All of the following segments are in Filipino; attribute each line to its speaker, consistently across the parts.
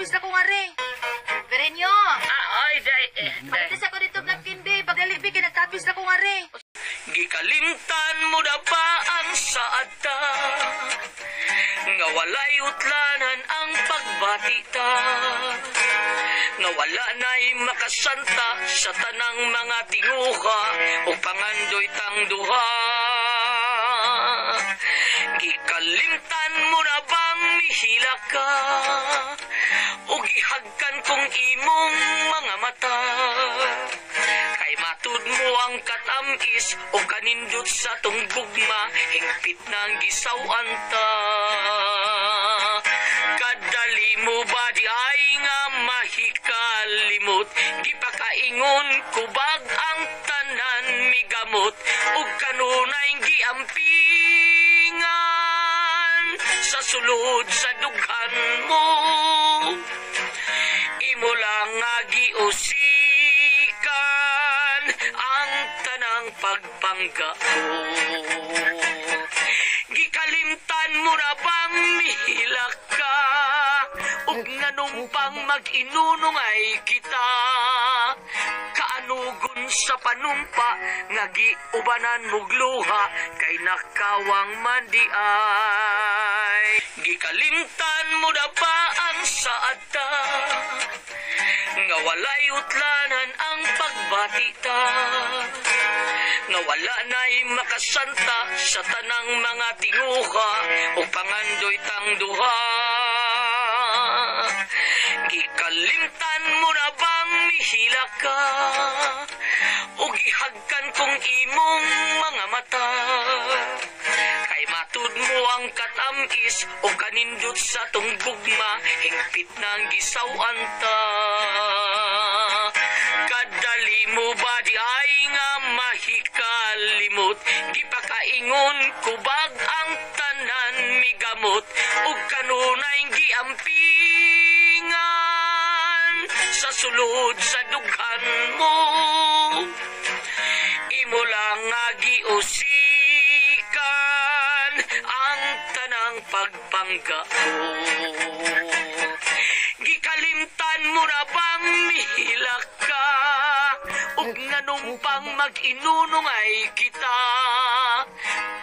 Speaker 1: nagtapis na ko nga re. Berenyo,
Speaker 2: Ay, day.
Speaker 1: pagkatis ako dito nagkindi. Pagdalibi ka nagtapis na ko nga re.
Speaker 2: Gikalimtan mo na ba ang saada? Nga walay utlanan ang pagbatita. Nga wala na'y makasanta sa tanang mga tinguha o pangandoy tang duha. Gikalimtan mo na bang mihila ka? O gihagkan kong imong mga mata? Kay matud mo ang katamis o kanindot sa tunggugma, hingpit ng gisawan ta. Kadali mo ba di ay nga mahikalimot? Gipakaingon kubag ang tanan migamot, ug kanunay giampingan sa sulod sa dughan mo. Imo lang nga giusikan ang tanang pagpangga mo. Gikalimtan mo na bang mihila ka? Ug nanumpang mag-inunungay kita. Kaanugon sa panumpa nga giubanan mog luha kay nakawang mandiay. Gikalimtan mo na ba ang saada? Nga walay utlanan ang pagbatita. Nga wala na'y makasanta sa tanang mga tinguha o pangandoy tang duha. Gikalimtan mo na bang mihila ka? O gihagkan kong imong mga mata? Kay matud mo ang katamis o kanindot sa tunggugma, hingpit ng gisawan ta. Kadali mo ba di ay nga mahikalimot? Gipakaingon kubag ang tanan migamot, ug kanunay giampingan sa sulod sa dughan mo. Imo lang nga giusikan ang tanang pagpangga mo. Gikalimtan mo na bang mihila ka? Ug nanumpang mag-inunungay kita.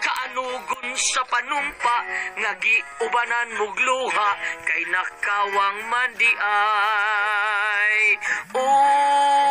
Speaker 2: Kaanugon sa panumpa nga giubanan mog luha kay nakawang mandiay. Oh